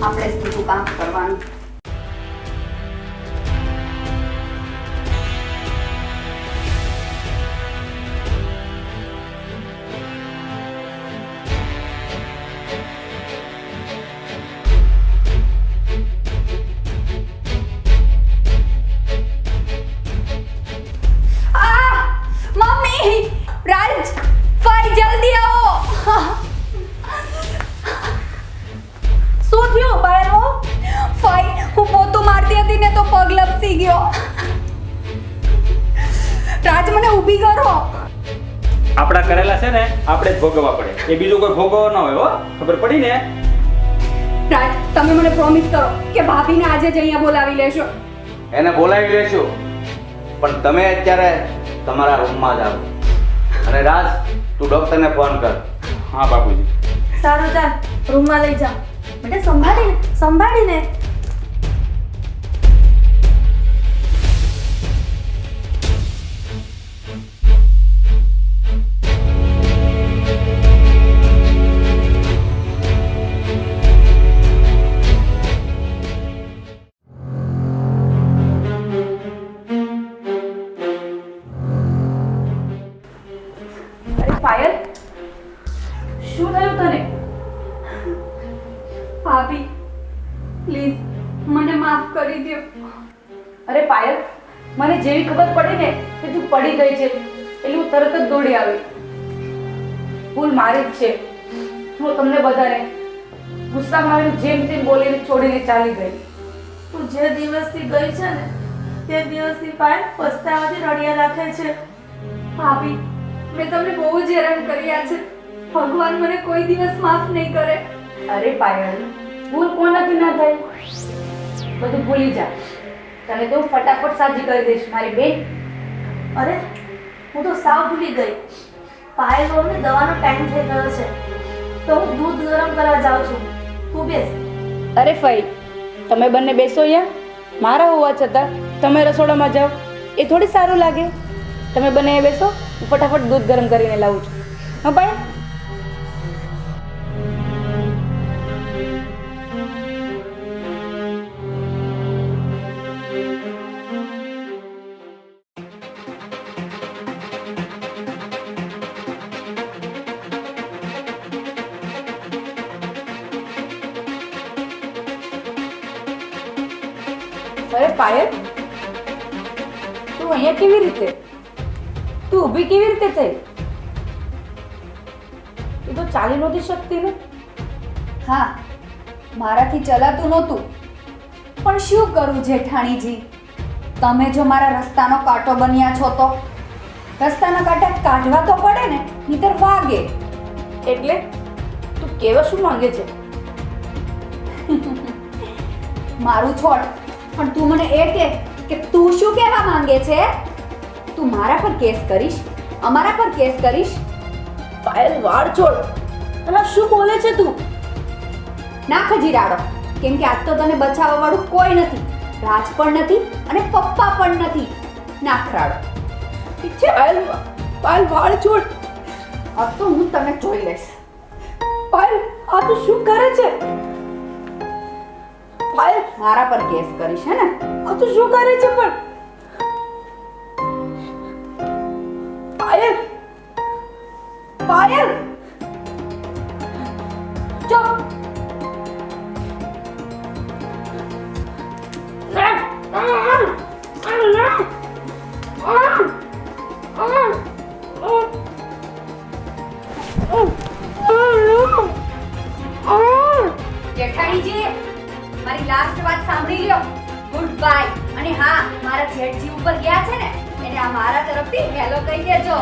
આપણે જ બધું કામ કરવાનું. મમ્મી, રાજ, ભાઈ જલ્દી આવો. શું થયું પાયલ હો? ભાઈ, હું પોતું મારતી હતી ને તો પગ લપસી ગયો. રાજ, મને ઊભી કરો. આપણા કરેલા છે ને આપણે જ ભોગવવા પડે. એ બીજું કોઈ ભોગવવા ન હોય. હો, ખબર પડી ને? રાજ, તમે મને પ્રોમિસ કરો કે ભાભીને આજે જ અહીંયા બોલાવી લેશો. એને બોલાવી લેશું, પણ તમે અત્યારે તમારા રૂમમાં જ આવો. અને રાજ, તું ડોક્ટરને ફોન કર. હા બાપુજી. સારું, ચાલ રૂમમાં લઈ જા. બેટા સંભાળીને સંભાળીને. અરે પાયલ, શું થયું તને? ભાભી, પ્લીઝ મને માફ કરી દો. અરે પાયલ, મને જેવી ખબર પડી ને કે તું પડી ગઈ છે એટલે હું તરત જ દોડી આવી. ભૂલ મારી જ છે. હું તમને બધાને ગુસ્સામાં આવીને જેમ તેમ બોલીને છોડીને ચાલી ગઈ. તું જે દિવસથી ગઈ છે ને તે દિવસથી પાયલ પસ્તાવાથી રડ્યા રાખે છે. ભાભી, મેં તમને બહુ જ હેરાન કર્યા છે. ભગવાન મને કોઈ દિવસ માફ નહીં કરે. અરે પાયલ, ભૂલ કોનાથી ના થાય? બધું ભૂલી જા. તને તો હું ફટાફટ સાજી કરી દઈશ મારી બેન. અરે હું તો સાવ ભૂલી ગઈ. પાયલ વહુને દવાનો ટાઈમ થઈ ગયો છે તો હું દૂધ ગરમ કરવા જાઉં છું. તું બેસ. અરે ફઈ, તમે બંને બેસો અહીંયા. મારા હોવા છતાં તમે રસોડામાં જાઓ એ થોડી સારું લાગે. તમે બંને અહીંયા બેસો, હું ફટાફટ દૂધ ગરમ કરીને લાવું છું. હા પાયલ? અરે પાયલ, તું અહીંયા કેવી રીતે? તું ઊભી કેવી રીતે થઈ? તું તો ચાલી નહોતી શકતી ને? હા, મારાથી ચલાતું નહોતું, પણ શું કરું જેઠાણીજી? તમે જો મારા રસ્તાનો કાંટો બન્યા છો તો રસ્તાના કાંટા કાઢવા તો પડે ને, નહીંતર વાગે. એટલે તું કેવા શું માંગે છે? મારું છોડ, પણ તું મને એ કહે કે તું શું કહેવા માંગે છે? તું મારા પર કેસ કરીશ? અમારા પર કેસ કરીશ? પાયલ, વાળ છોડ. અને આ શું બોલે છે તું? ના ખજીરાડો, કેમ કે આજ તો તને બચાવવા વાળું કોઈ નથી. રાજ પણ નથી અને પપ્પા પણ નથી. નાખરાડો. ઠીક છે પાયલ, પાયલ વાળ છોડ. હવે તો હું તને જોઈ લઈશ. પાયલ આ તું શું કરે છે? પાયલ મારા પર કેસ કરીશ હે ને? આ તું શું કરે છે પણ? પાયલ, પાયલ ચૂપ. જેઠાણીજી, મારી લાસ્ટ વાત સાંભળી લ્યો. Good bye. અને હા, મારા જેઠજી ઉપર ગયા છે ને, એને આ મારા તરફથી હેલો કહી દેજો.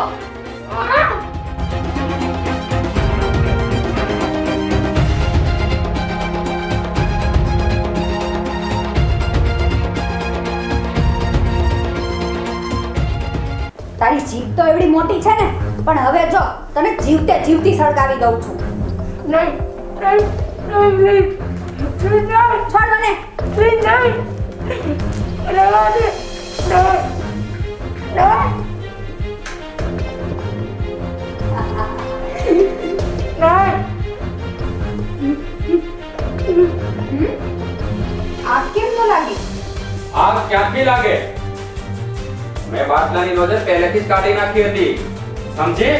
તારી જીભ તો એવડી મોટી છે ને, પણ હવે જો તને જીવતે જીવતી સળગાવી દઉં છું. નહીં, નહીં, નહીં, નહીં, નહીં, છોડ મને. નહીં, નહીં, રહેવા દે, નહીં, નહીં, નહીં. આ કેમ ન લાગી? આગ ક્યાંથી લાગે? મેં બાટલાની નોંધ પહેલેથી જ કાઢી નાખી હતી, સમજી?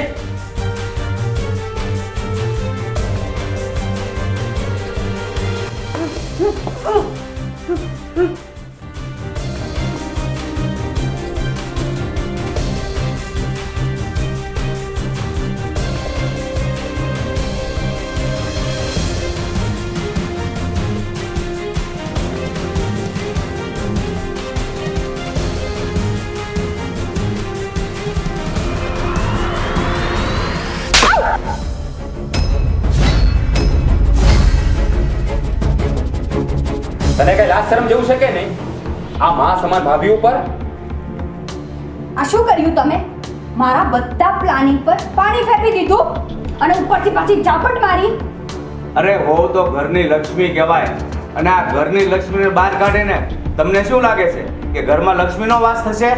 તને કઈ લાજ શરમ જેવું છે કે નહીં? આ માં સમાન ભાભી ઉપર આ શું કર્યું તમે? મારા બધા પ્લાનિંગ પર પાણી ફેંકી દીધું અને ઉપરથી પાછી ઝાપટ મારી. અરે હો તો ઘરની લક્ષ્મી કહેવાય, અને આ ઘરની લક્ષ્મીને બહાર કાઢીને તમને શું લાગે છે કે ઘરમાં લક્ષ્મીનો વાસ થશે?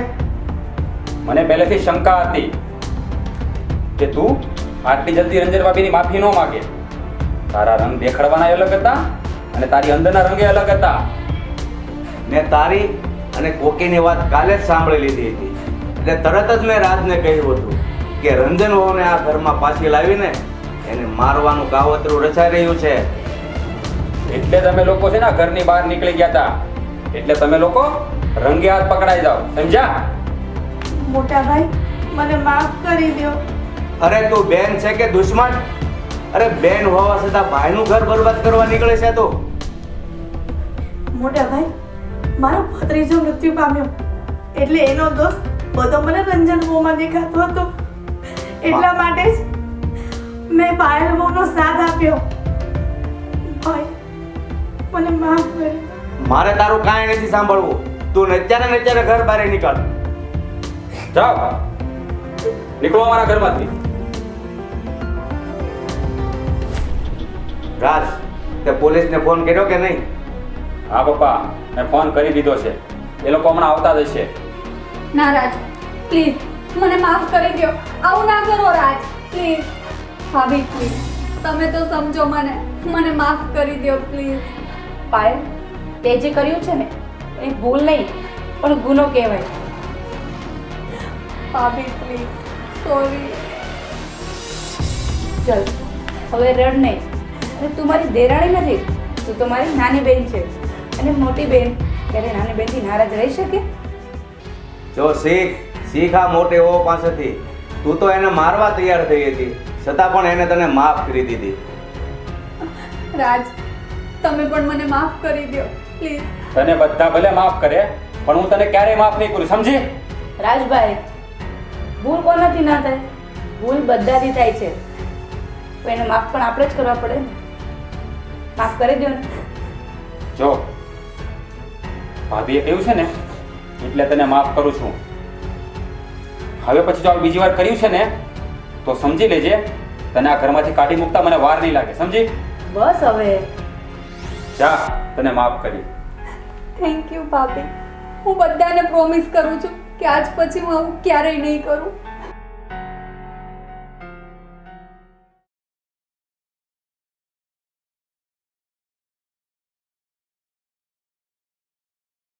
મને પહેલેથી શંકા હતી કે તું આટલી જલ્દી રંજન ભાભીની માફી ન માગે. તારા રંગ દેખાડવાના અલગ હતા અને તારી અંદરના રંગે અલગ હતા. મેં તારી અને કોકીની વાત કાલે જ સાંભળી લીધી હતી, એટલે તરત જ મેં રાજને કહ્યું હતું કે રંજન વહુને આ ઘરમાં પાછી લાવીને એને મારવાનું કાવતરું રચાઈ રહ્યું છે. એટલે તમે લોકો છે ને આ ઘરની બહાર નીકળી ગયા હતા. એટલે તમે લોકો રંગે હાથ પકડાઈ જાઓ, સમજ્યા? મોટા ભાઈ મને માફ કરી દો. અરે તું બેન છે કે દુશ્મન? અરે બેન હોવા છતાં ભાઈનું ઘર બરબાદ કરવા નીકળે છે તું. મોટા ભાઈ મારો ભત્રીજો મૃત્યુ પામ્યો એટલે એનો દોષ બધો મને રંજન વહુમાં દેખાતો હતો, એટલા માટે જ મેં પાયલ વહુનો સાથ આપ્યો. ભાઈ મને માફ કરી. મારે તારું કાંઈ નથી સાંભળવું. તું નચ્યારે નચ્યારે ઘર બહાર નીકળ. જાઓ, નીકળો અમારા ઘરમાંથી. રાજ, તે પોલીસને ફોન કર્યો કે નહીં? હા પપ્પા, મેં ફોન કરી દીધો છે. એ લોકો હમણાં આવતા જ હશે. ના રાજ, પ્લીઝ મને માફ કરી દો. આવું ના કરો રાજ, પ્લીઝ. ભાભી પ્લીઝ, તમે તો સમજો મને. મને માફ કરી દો પ્લીઝ. પાયલ, તે જે કર્યું છે ને એ ભૂલ નહીં પણ ગુનો કહેવાય. ભાભી પ્લીઝ, સોરી. ચલ હવે રડ નહીં. અને તું મારી દેરાણી નથી, તું તો મારી નાની બેન છે. અને મોટી બેન ત્યારે નાની બેનથી નારાજ રહી શકે? જો શીખ આ મોટે હો પાસેથી. તું તો એને મારવા તૈયાર થઈ હતી, છતાં પણ એને તને માફ કરી દીધી. રાજ, તમે પણ મને માફ કરી દો પ્લીઝ. તને બધા ભલે માફ કરે, પણ હું તને ક્યારેય માફ નહીં કરું, સમજી? રાજભાઈ, ભૂલ કોનાથી ના થાય? ભૂલ બધાથી થાય છે. તો એને માફ પણ આપણે જ કરવા પડે ને. માફ કરી દો ને. જો ભાભીએ કહ્યું છે ને એટલે તને માફ કરું છું. હવે પછી જો બીજી વાર કર્યું છે ને તો સમજી લેજે, તને આ ઘરમાંથી કાઢી મૂકતા મને વાર નહીં લાગે, સમજી? બસ હવે. જા, તને માફ કરી. થેન્ક યુ ભાભી. હું બધાને પ્રોમિસ કરું છું કે આજ પછી હું આવું ક્યારેય નહીં કરું.